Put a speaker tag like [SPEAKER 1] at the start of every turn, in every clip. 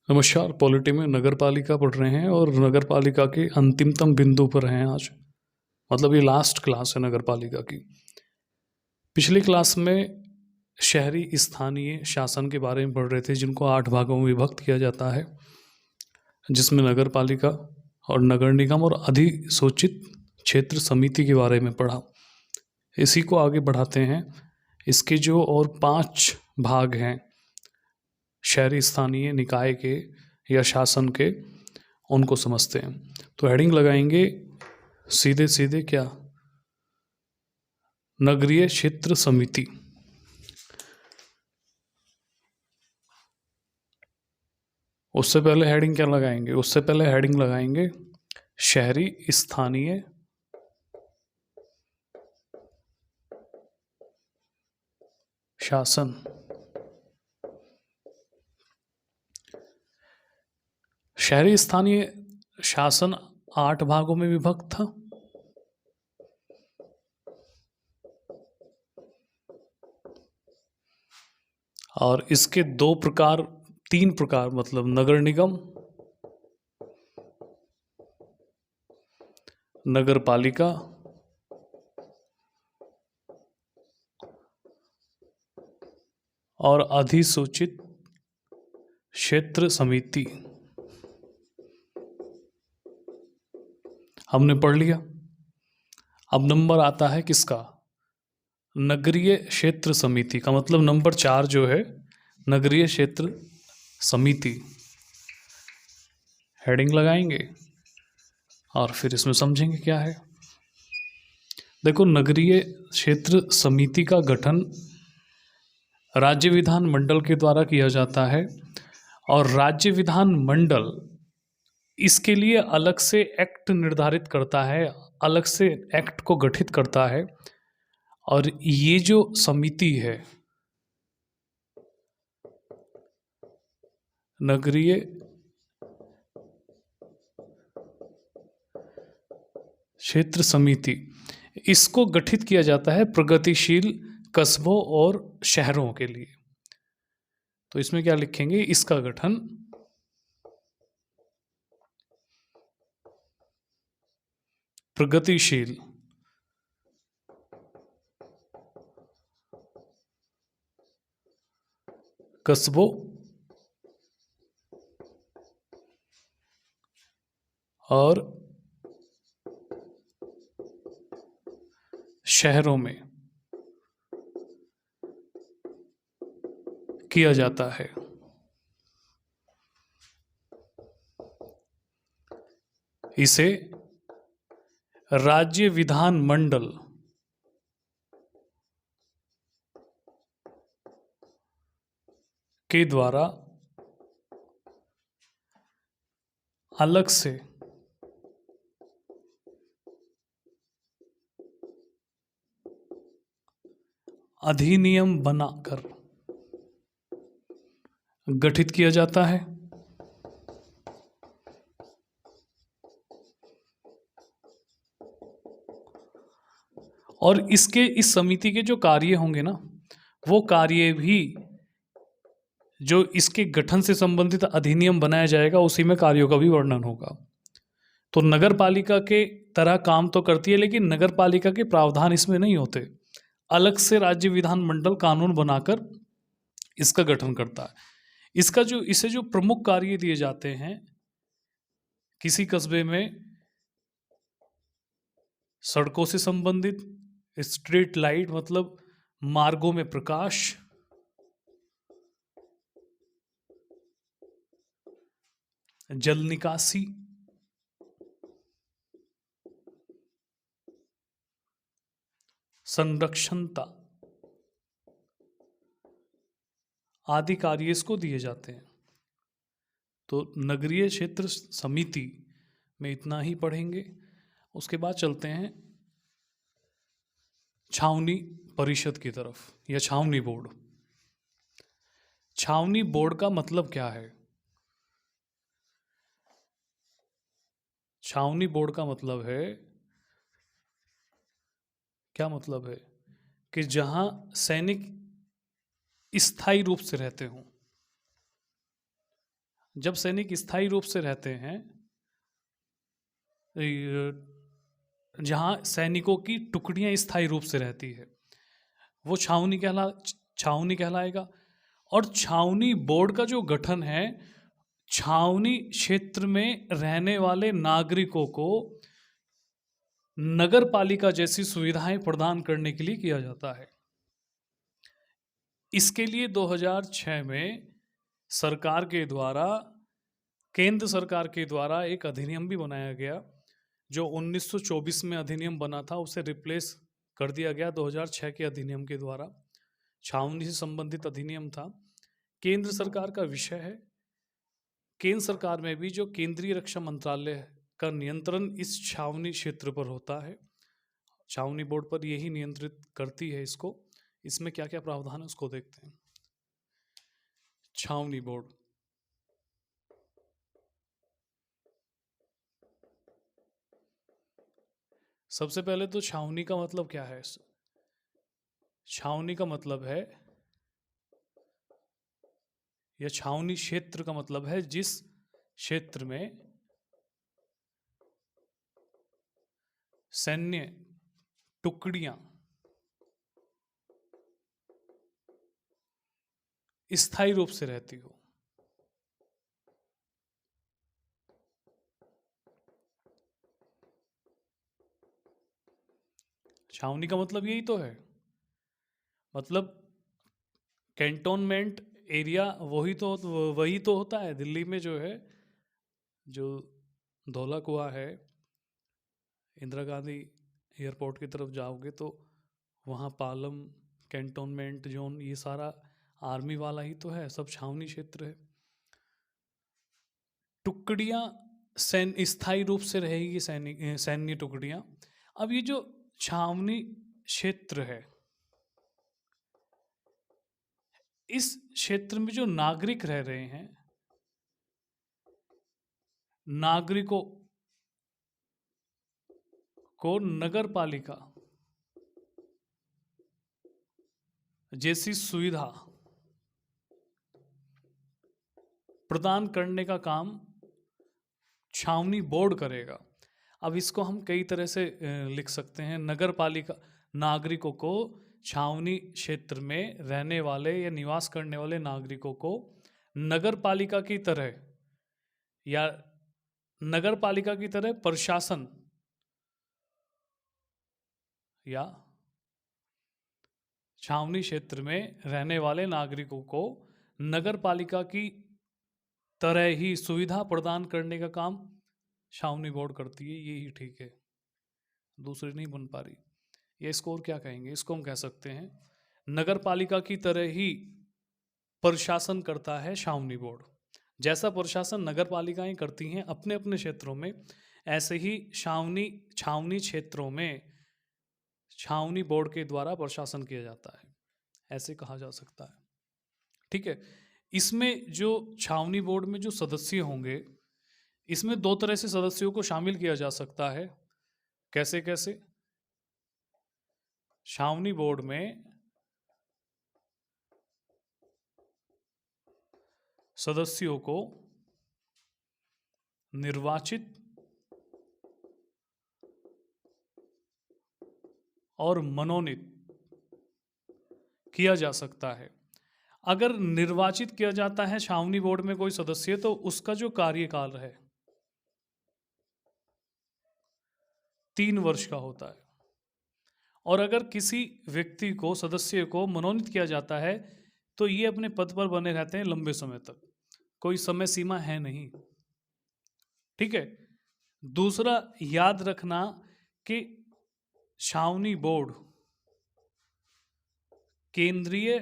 [SPEAKER 1] नमस्कार। पॉलिटी में नगर पालिका पढ़ रहे हैं और नगर पालिका के अंतिमतम बिंदु पर हैं आज। मतलब ये लास्ट क्लास है नगर पालिका की। पिछली क्लास में शहरी स्थानीय शासन के बारे में पढ़ रहे थे, जिनको 8 भागों में विभक्त किया जाता है, जिसमें नगर पालिका और नगर निगम और अधिसूचित क्षेत्र समिति के बारे में पढ़ा। इसी को आगे बढ़ाते हैं। इसके जो और 5 भाग हैं शहरी स्थानीय निकाय के या शासन के, उनको समझते हैं। तो हेडिंग लगाएंगे सीधे सीधे क्या, नगरीय क्षेत्र समिति। उससे पहले हेडिंग क्या लगाएंगे? उससे पहले हेडिंग लगाएंगे शहरी स्थानीय शासन। शहरी स्थानीय शासन 8 भागों में विभक्त था। और इसके 3 प्रकार, मतलब नगर निगम, नगर पालिका और अधिसूचित क्षेत्र समिति, हमने पढ़ लिया। अब नंबर आता है किसका? नगरीय क्षेत्र समिति का। मतलब नंबर 4 जो है नगरीय क्षेत्र समिति। हेडिंग लगाएंगे और फिर इसमें समझेंगे क्या है। देखो, नगरीय क्षेत्र समिति का गठन राज्य विधान मंडल के द्वारा किया जाता है और राज्य विधान मंडल इसके लिए अलग से एक्ट निर्धारित करता है, अलग से एक्ट को गठित करता है। और ये जो समिति है नगरीय क्षेत्र समिति, इसको गठित किया जाता है प्रगतिशील कस्बों और शहरों के लिए। तो इसमें क्या लिखेंगे? इसका गठन प्रगतिशील कस्बों और शहरों में किया जाता है। इसे राज्य विधान मंडल के द्वारा अलग से अधिनियम बनाकर गठित किया जाता है। और इस समिति के जो कार्य होंगे ना, वो कार्य भी जो इसके गठन से संबंधित अधिनियम बनाया जाएगा, उसी में कार्यों का भी वर्णन होगा। तो नगर पालिका के तरह काम तो करती है, लेकिन नगर पालिका के प्रावधान इसमें नहीं होते। अलग से राज्य विधान मंडल कानून बनाकर इसका गठन करता है। इसे जो प्रमुख कार्य दिए जाते हैं, किसी कस्बे में सड़कों से संबंधित, स्ट्रीट लाइट मतलब मार्गों में प्रकाश, जल निकासी, संरक्षणता आदि कार्य इसको दिए जाते हैं। तो नगरीय क्षेत्र समिति में इतना ही पढ़ेंगे। उसके बाद चलते हैं छावनी परिषद की तरफ, या छावनी बोर्ड। छावनी बोर्ड का मतलब क्या है? छावनी बोर्ड का मतलब है, क्या मतलब है? कि जहां सैनिक स्थायी रूप से रहते हों, जब सैनिक स्थायी रूप से रहते हैं, जहाँ सैनिकों की टुकड़ियाँ स्थायी रूप से रहती है, वो छावनी कहलाएगा। और छावनी बोर्ड का जो गठन है, छावनी क्षेत्र में रहने वाले नागरिकों को नगर पालिका जैसी सुविधाएं प्रदान करने के लिए किया जाता है। इसके लिए 2006 में सरकार के द्वारा, केंद्र सरकार के द्वारा एक अधिनियम भी बनाया गया। जो 1924 में अधिनियम बना था, उसे रिप्लेस कर दिया गया 2006 के अधिनियम के द्वारा। छावनी से संबंधित अधिनियम था, केंद्र सरकार का विषय है। केंद्र सरकार में भी जो केंद्रीय रक्षा मंत्रालय का नियंत्रण इस छावनी क्षेत्र पर होता है, छावनी बोर्ड पर यही नियंत्रित करती है इसको। इसमें क्या क्या प्रावधान है उसको देखते हैं। छावनी बोर्ड, सबसे पहले तो छावनी का मतलब क्या है? छावनी का मतलब है, या छावनी क्षेत्र का मतलब है जिस क्षेत्र में सैन्य टुकड़ियां स्थायी रूप से रहती हो। छावनी का मतलब यही तो है। मतलब कैंटोनमेंट एरिया वही तो होता है। दिल्ली में जो है, जो धौला कुआं है, इंदिरा गांधी एयरपोर्ट की तरफ जाओगे तो वहाँ पालम, कैंटोनमेंट जोन, ये सारा आर्मी वाला ही तो है, सब छावनी क्षेत्र है। टुकड़ियाँ स्थायी रूप से रहेगी, सैन्य टुकड़ियाँ। अब ये जो छावनी क्षेत्र है, इस क्षेत्र में जो नागरिक रह रहे हैं, नागरिकों को नगर पालिका जैसी सुविधा प्रदान करने का काम छावनी बोर्ड करेगा। अब इसको हम कई तरह से लिख सकते हैं। नगर पालिका नागरिकों को, छावनी क्षेत्र में रहने वाले या निवास करने वाले नागरिकों को नगर पालिका की तरह, या नगर पालिका की तरह प्रशासन, या छावनी क्षेत्र में रहने वाले नागरिकों को नगर पालिका की तरह ही सुविधा प्रदान करने का काम छावनी बोर्ड करती है। यही ठीक है, दूसरी नहीं बन पा रही। ये इसको और क्या कहेंगे? इसको हम कह सकते हैं नगर पालिका की तरह ही प्रशासन करता है छावनी बोर्ड। जैसा प्रशासन नगर पालिकाएं करती हैं अपने अपने क्षेत्रों में, ऐसे ही छावनी क्षेत्रों में छावनी बोर्ड के द्वारा प्रशासन किया जाता है, ऐसे कहा जा सकता है। ठीक है। इसमें जो छावनी बोर्ड में जो सदस्य होंगे, इसमें दो तरह से सदस्यों को शामिल किया जा सकता है। कैसे कैसे? छावनी बोर्ड में सदस्यों को निर्वाचित और मनोनीत किया जा सकता है। अगर निर्वाचित किया जाता है छावनी बोर्ड में कोई सदस्य, तो उसका जो कार्यकाल है 3 वर्ष का होता है। और अगर किसी व्यक्ति को, सदस्य को मनोनीत किया जाता है, तो ये अपने पद पर बने रहते हैं लंबे समय तक, कोई समय सीमा है नहीं। ठीक है। दूसरा याद रखना कि छावनी बोर्ड केंद्रीय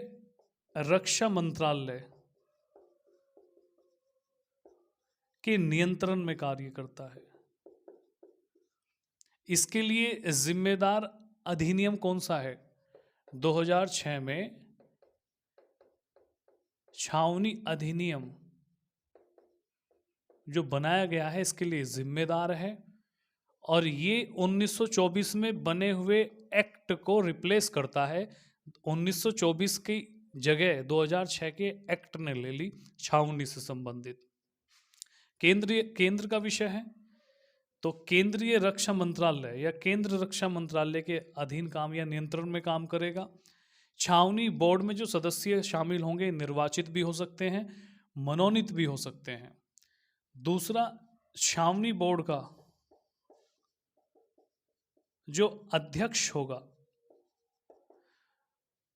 [SPEAKER 1] रक्षा मंत्रालय के नियंत्रण में कार्य करता है। इसके लिए जिम्मेदार अधिनियम कौन सा है? 2006 में छावनी अधिनियम जो बनाया गया है, इसके लिए जिम्मेदार है। और ये 1924 में बने हुए एक्ट को रिप्लेस करता है। 1924 की जगह 2006 के एक्ट ने ले ली छावनी से संबंधित। केंद्र का विषय है, तो केंद्रीय रक्षा मंत्रालय या केंद्र रक्षा मंत्रालय के अधीन काम या नियंत्रण में काम करेगा। छावनी बोर्ड में जो सदस्य शामिल होंगे निर्वाचित भी हो सकते हैं, मनोनीत भी हो सकते हैं। दूसरा, छावनी बोर्ड का जो अध्यक्ष होगा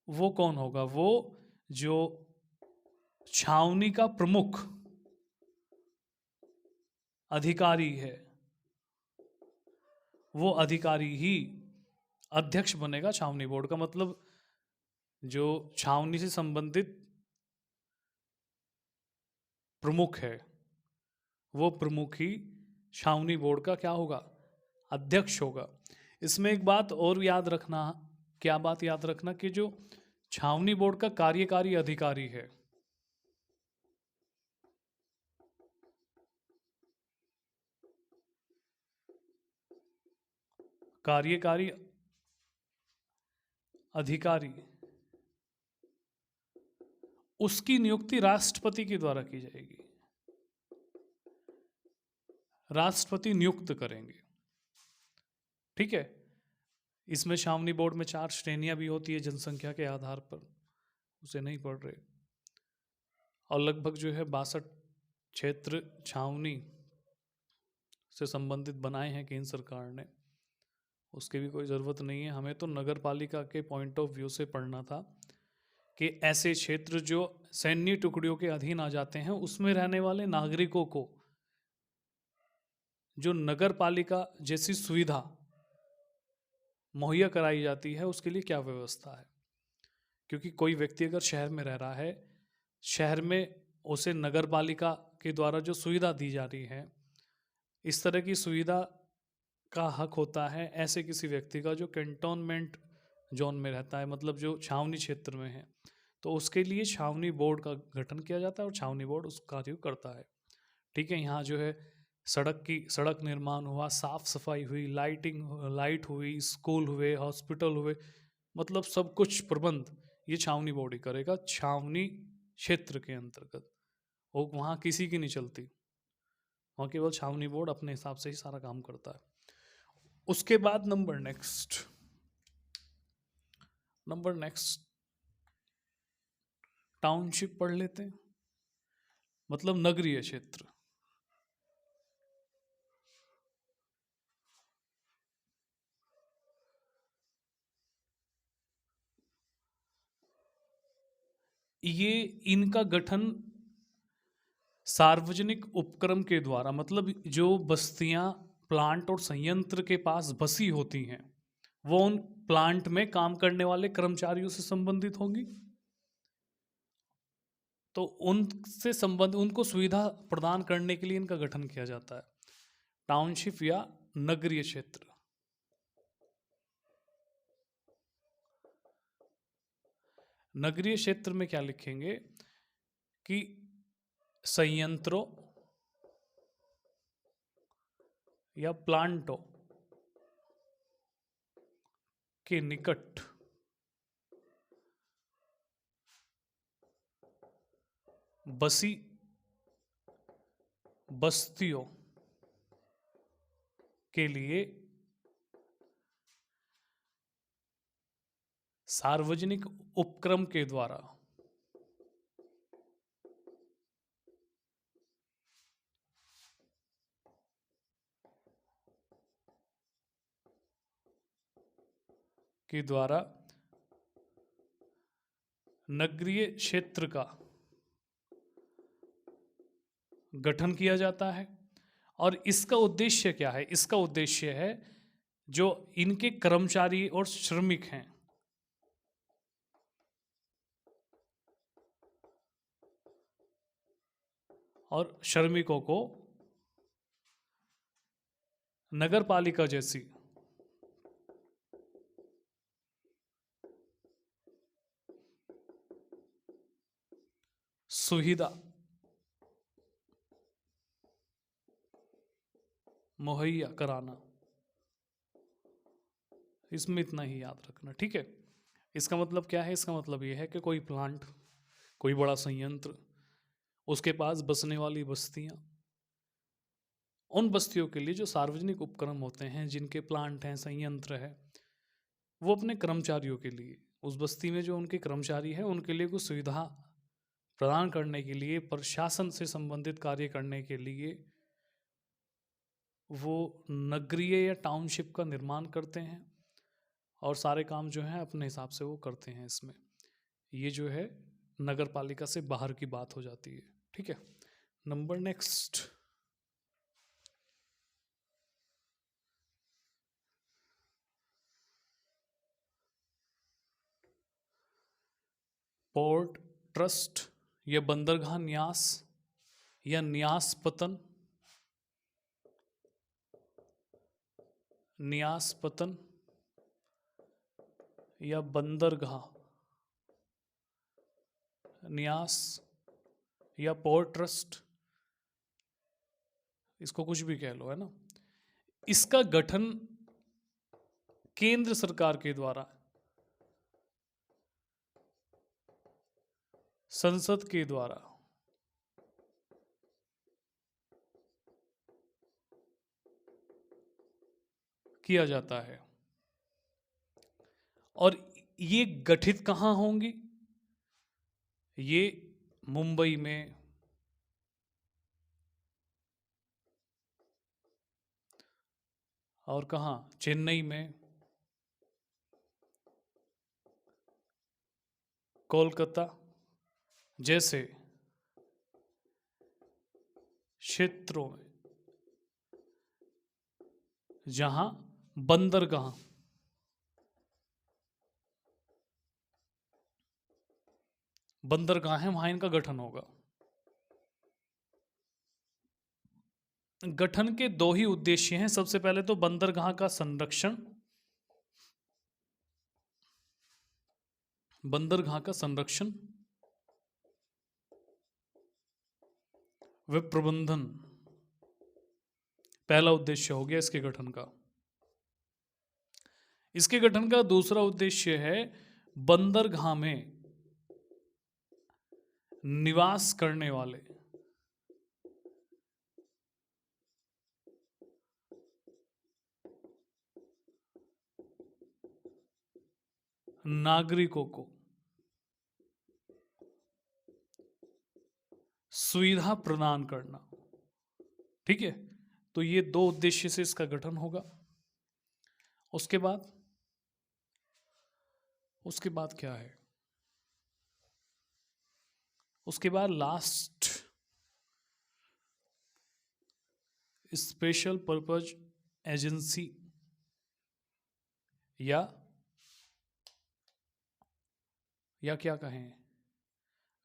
[SPEAKER 1] वो कौन होगा? वो जो छावनी का प्रमुख अधिकारी है वो अधिकारी ही अध्यक्ष बनेगा छावनी बोर्ड का। मतलब जो छावनी से संबंधित प्रमुख है वो प्रमुख ही छावनी बोर्ड का क्या होगा? अध्यक्ष होगा। इसमें एक बात और याद रखना, क्या बात याद रखना? कि जो छावनी बोर्ड का कार्यकारी अधिकारी है, कार्यकारी अधिकारी, उसकी नियुक्ति राष्ट्रपति के द्वारा की जाएगी। राष्ट्रपति नियुक्त करेंगे, ठीक है। इसमें छावनी बोर्ड में 4 श्रेणियां भी होती है जनसंख्या के आधार पर, उसे नहीं पढ़ रहे। और लगभग जो है 62 क्षेत्र छावनी से संबंधित बनाए हैं केंद्र सरकार ने, उसकी भी कोई ज़रूरत नहीं है। हमें तो नगर पालिका के पॉइंट ऑफ व्यू से पढ़ना था कि ऐसे क्षेत्र जो सैन्य टुकड़ियों के अधीन आ जाते हैं उसमें रहने वाले नागरिकों को जो नगर पालिका जैसी सुविधा मुहैया कराई जाती है उसके लिए क्या व्यवस्था है। क्योंकि कोई व्यक्ति अगर शहर में रह रहा है, शहर में उसे नगर पालिका के द्वारा जो सुविधा दी जा रही है, इस तरह की सुविधा का हक होता है ऐसे किसी व्यक्ति का जो कैंटोनमेंट जोन में रहता है, मतलब जो छावनी क्षेत्र में है। तो उसके लिए छावनी बोर्ड का गठन किया जाता है और छावनी बोर्ड उस कार्य को करता है, ठीक है। यहाँ जो है सड़क निर्माण हुआ, साफ सफाई हुई, लाइट हुई, स्कूल हुए, हॉस्पिटल हुए, मतलब सब कुछ प्रबंध ये छावनी बोर्ड ही करेगा छावनी क्षेत्र के अंतर्गत। और वहाँ किसी की नहीं चलती, वहाँ केवल छावनी बोर्ड अपने हिसाब से ही सारा काम करता है। उसके बाद नंबर नेक्स्ट टाउनशिप पढ़ लेते हैं, मतलब नगरीय क्षेत्र। ये इनका गठन सार्वजनिक उपक्रम के द्वारा, मतलब जो बस्तियां प्लांट और संयंत्र के पास बसी होती हैं वो उन प्लांट में काम करने वाले कर्मचारियों से संबंधित होंगी, तो उनसे संबंध उनको सुविधा प्रदान करने के लिए इनका गठन किया जाता है, टाउनशिप या नगरीय क्षेत्र। नगरीय क्षेत्र में क्या लिखेंगे कि संयंत्रों या प्लांटों के निकट बसी बस्तियों के लिए सार्वजनिक उपक्रम के द्वारा नगरीय क्षेत्र का गठन किया जाता है। और इसका उद्देश्य क्या है? इसका उद्देश्य है जो इनके कर्मचारी और श्रमिक हैं और श्रमिकों को नगर पालिका जैसी सुविधा मुहैया कराना। इसमें इतना ही याद रखना, ठीक है। इसका मतलब क्या है? इसका मतलब यह है कि कोई प्लांट, कोई बड़ा संयंत्र, उसके पास बसने वाली बस्तियां उन बस्तियों के लिए जो सार्वजनिक उपक्रम होते हैं, जिनके प्लांट हैं, संयंत्र है, वो अपने कर्मचारियों के लिए, उस बस्ती में जो उनके कर्मचारी हैं उनके लिए कुछ सुविधा प्रदान करने के लिए, प्रशासन से संबंधित कार्य करने के लिए वो नगरीय या टाउनशिप का निर्माण करते हैं और सारे काम जो है अपने हिसाब से वो करते हैं इसमें। ये जो है नगर पालिका से बाहर की बात हो जाती है। ठीक है, नंबर नेक्स्ट, पोर्ट ट्रस्ट या बंदरगाह न्यास या न्यास पतन, न्यास पतन या बंदरगाह न्यास या पोर्ट ट्रस्ट, इसको कुछ भी कह लो, है ना। इसका गठन केंद्र सरकार के द्वारा, संसद के द्वारा किया जाता है। और ये गठित कहाँ होंगी? ये मुंबई में, और कहाँ, चेन्नई में, कोलकाता जैसे क्षेत्रों में जहां बंदरगाह बंदरगाह है, वहां इनका गठन होगा। गठन के दो ही उद्देश्य हैं। सबसे पहले तो बंदरगाह का संरक्षण, बंदरगाह का संरक्षण व प्रबंधन पहला उद्देश्य हो गया इसके गठन का। इसके गठन का दूसरा उद्देश्य है बंदरगाह में निवास करने वाले नागरिकों को सुविधा प्रदान करना। ठीक है, तो ये दो उद्देश्य से इसका गठन होगा। उसके बाद, उसके बाद क्या है? उसके बाद लास्ट, स्पेशल पर्पज एजेंसी या क्या कहें,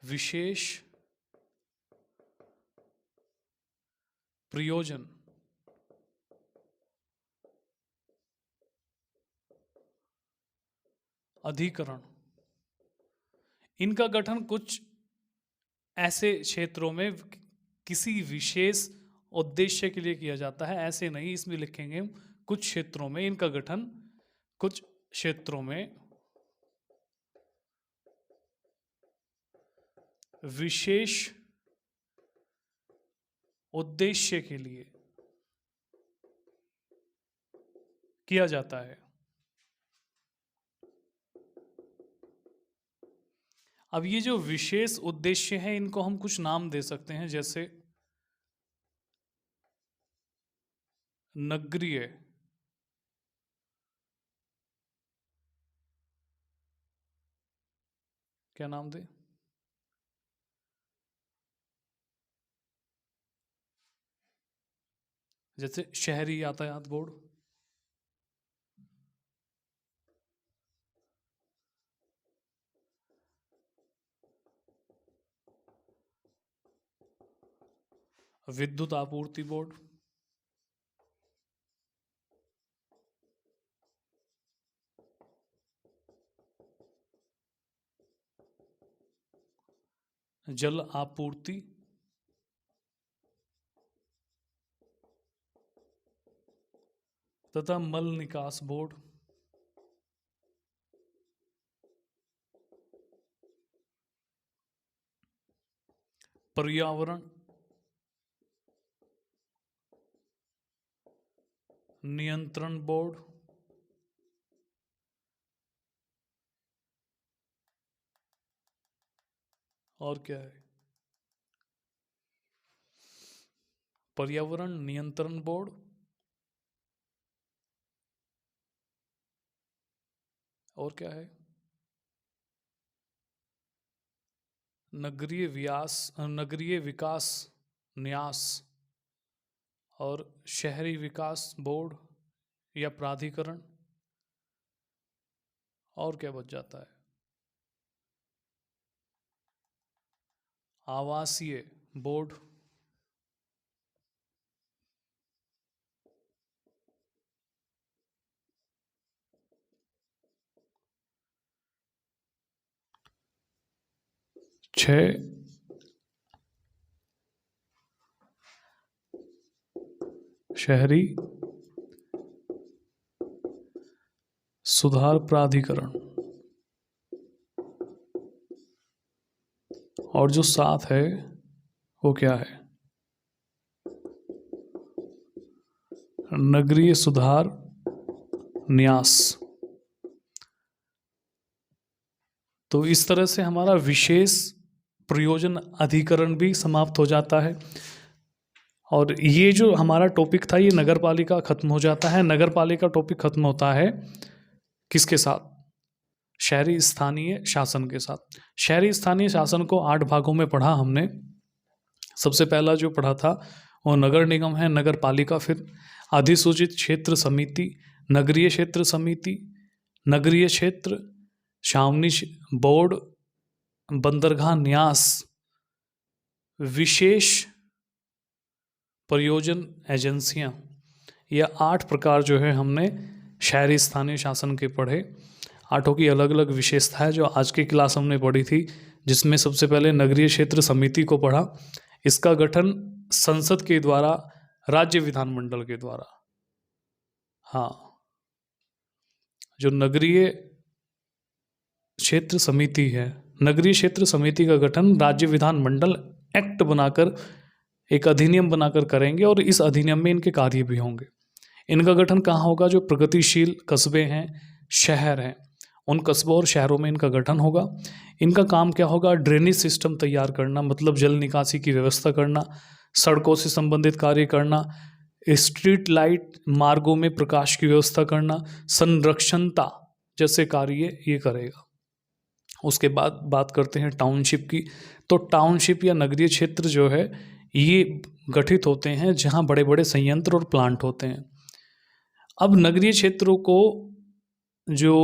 [SPEAKER 1] विशेष प्रयोजन अधिकरण। इनका गठन कुछ ऐसे क्षेत्रों में किसी विशेष उद्देश्य के लिए किया जाता है, ऐसे नहीं, इसमें लिखेंगे हम कुछ क्षेत्रों में इनका गठन, कुछ क्षेत्रों में विशेष उद्देश्य के लिए किया जाता है। अब ये जो विशेष उद्देश्य हैं इनको हम कुछ नाम दे सकते हैं, जैसे नगरीय, क्या नाम दे, जैसे शहरी यातायात बोर्ड, विद्युत आपूर्ति बोर्ड, जल आपूर्ति, तथा मल निकास बोर्ड, पर्यावरण नियंत्रण बोर्ड, और क्या है, पर्यावरण नियंत्रण बोर्ड, और क्या है, नगरीय विकास न्यास और शहरी विकास बोर्ड या प्राधिकरण, और क्या बच जाता है, आवासीय बोर्ड, छः शहरी सुधार प्राधिकरण, और जो सात है वो क्या है, नगरीय सुधार न्यास। तो इस तरह से हमारा विशेष प्रयोजन अधिकरण भी समाप्त हो जाता है। और ये जो हमारा टॉपिक था, ये नगर पालिका खत्म हो जाता है। नगर पालिका टॉपिक खत्म होता है किसके साथ, शहरी स्थानीय शासन के साथ। शहरी स्थानीय शासन को 8 भागों में पढ़ा हमने। सबसे पहला जो पढ़ा था वो नगर निगम है, नगर पालिका, फिर अधिसूचित क्षेत्र समिति, नगरीय क्षेत्र समिति, नगरीय क्षेत्र, छावनी बोर्ड, बंदरगाह न्यास, विशेष प्रयोजन एजेंसियां। यह 8 प्रकार जो है हमने शहरी स्थानीय शासन के पढ़े। 8 की अलग अलग विशेषता है जो आज की क्लास हमने पढ़ी थी, जिसमें सबसे पहले नगरीय क्षेत्र समिति को पढ़ा। इसका गठन संसद के द्वारा, राज्य विधानमंडल के द्वारा, हाँ, जो नगरीय क्षेत्र समिति है, नगरीय क्षेत्र समिति का गठन राज्य विधानमंडल एक्ट बनाकर, एक अधिनियम बनाकर करेंगे, और इस अधिनियम में इनके कार्य भी होंगे। इनका गठन कहाँ होगा, जो प्रगतिशील कस्बे हैं, शहर हैं, उन कस्बों और शहरों में इनका गठन होगा। इनका काम क्या होगा, ड्रेनेज सिस्टम तैयार करना, मतलब जल निकासी की व्यवस्था करना, सड़कों से संबंधित कार्य करना, स्ट्रीट लाइट मार्गों में प्रकाश की व्यवस्था करना, संरक्षणता जैसे कार्य ये करेगा। उसके बाद बात करते हैं टाउनशिप की। तो टाउनशिप या नगरीय क्षेत्र जो है ये गठित होते हैं जहाँ बड़े बड़े संयंत्र और प्लांट होते हैं। अब नगरीय क्षेत्रों को जो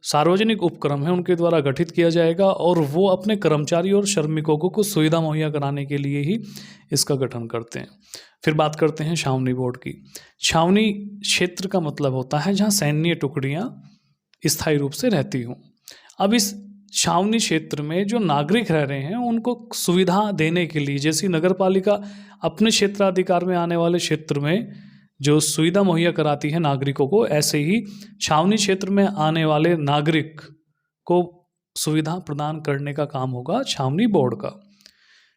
[SPEAKER 1] सार्वजनिक उपक्रम है उनके द्वारा गठित किया जाएगा, और वो अपने कर्मचारी और श्रमिकों को कुछ सुविधा मुहैया कराने के लिए ही इसका गठन करते हैं। फिर बात करते हैं छावनी बोर्ड की। छावनी क्षेत्र का मतलब होता है जहाँ सैन्य टुकड़ियाँ स्थायी रूप से रहती हों। अब इस छावनी क्षेत्र में जो नागरिक रह रहे हैं उनको सुविधा देने के लिए, जैसी नगर पालिका अपने क्षेत्राधिकार में आने वाले क्षेत्र में जो सुविधा मुहैया कराती है नागरिकों को, ऐसे ही छावनी क्षेत्र में आने वाले नागरिक को सुविधा प्रदान करने का काम होगा छावनी बोर्ड का।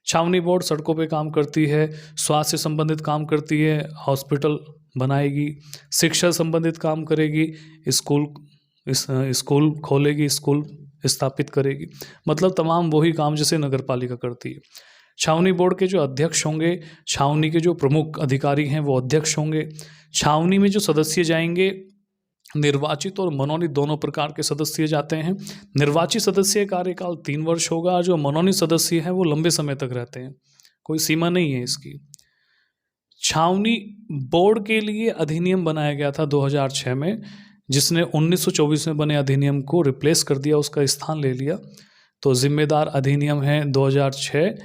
[SPEAKER 1] छावनी बोर्ड सड़कों पे काम करती है, स्वास्थ्य से संबंधित काम करती है, हॉस्पिटल बनाएगी, शिक्षा संबंधित काम करेगी, स्कूल खोलेगी, स्कूल स्थापित करेगी, मतलब तमाम वही काम जैसे नगर पालिका करती है। छावनी बोर्ड के जो अध्यक्ष होंगे, छावनी के जो प्रमुख अधिकारी हैं वो अध्यक्ष होंगे। छावनी में जो सदस्य जाएंगे, निर्वाचित और मनोनीत दोनों प्रकार के सदस्य जाते हैं। निर्वाचित सदस्य कार्यकाल 3 वर्ष होगा, जो मनोनीत सदस्य हैं वो लंबे समय तक रहते हैं, कोई सीमा नहीं है इसकी। छावनी बोर्ड के लिए अधिनियम बनाया गया था 2006 में, जिसने 1924 में बने अधिनियम को रिप्लेस कर दिया, उसका स्थान ले लिया। तो जिम्मेदार अधिनियम है 2006।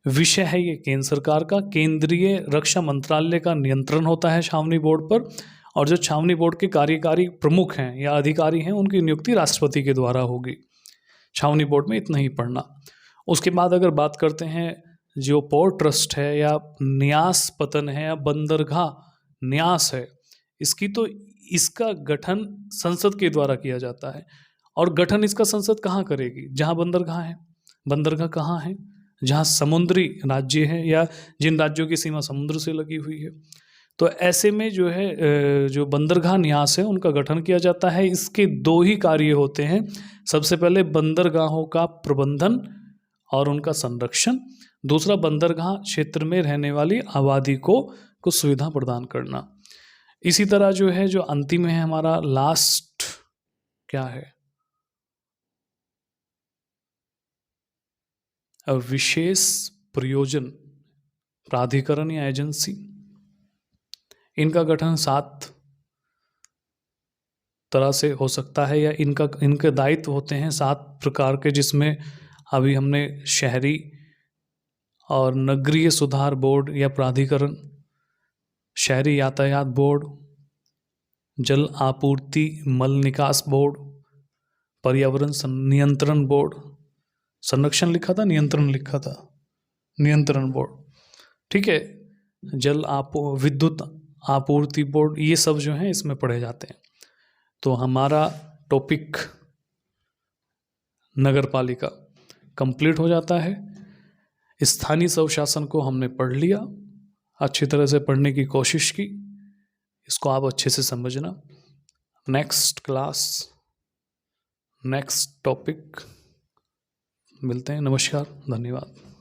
[SPEAKER 1] विषय है ये केंद्र सरकार का, केंद्रीय रक्षा मंत्रालय का नियंत्रण होता है छावनी बोर्ड पर, और जो छावनी बोर्ड के कार्यकारी प्रमुख हैं या अधिकारी हैं उनकी नियुक्ति राष्ट्रपति के द्वारा होगी। छावनी बोर्ड में इतना ही पढ़ना। उसके बाद अगर बात करते हैं जो पोर्ट ट्रस्ट है या न्यास पतन है या बंदरगाह न्यास है, इसका गठन संसद के द्वारा किया जाता है। और गठन इसका संसद कहाँ करेगी, जहाँ बंदरगाह है। बंदरगाह कहाँ है, जहाँ समुद्री राज्य है या जिन राज्यों की सीमा समुद्र से लगी हुई है। तो ऐसे में जो है जो बंदरगाह न्यास है उनका गठन किया जाता है। इसके दो ही कार्य होते हैं। सबसे पहले बंदरगाहों का प्रबंधन और उनका संरक्षण, दूसरा बंदरगाह क्षेत्र में रहने वाली आबादी को कुछ सुविधा प्रदान करना। इसी तरह जो है जो अंतिम है हमारा लास्ट क्या है, विशेष प्रयोजन प्राधिकरण या एजेंसी। इनका गठन 7 तरह से हो सकता है, या इनके दायित्व होते हैं 7 प्रकार के, जिसमें अभी हमने शहरी और नगरीय सुधार बोर्ड या प्राधिकरण, शहरी यातायात बोर्ड, जल आपूर्ति मल निकास बोर्ड, पर्यावरण नियंत्रण बोर्ड, संरक्षण लिखा था, नियंत्रण लिखा था, नियंत्रण बोर्ड, ठीक है, विद्युत आपूर्ति बोर्ड, ये सब जो हैं इसमें पढ़े जाते हैं। तो हमारा टॉपिक नगर पालिका कंप्लीट हो जाता है। स्थानीय स्वशासन को हमने पढ़ लिया, अच्छी तरह से पढ़ने की कोशिश की, इसको आप अच्छे से समझना। नेक्स्ट क्लास, नेक्स्ट टॉपिक मिलते हैं। नमस्कार, धन्यवाद।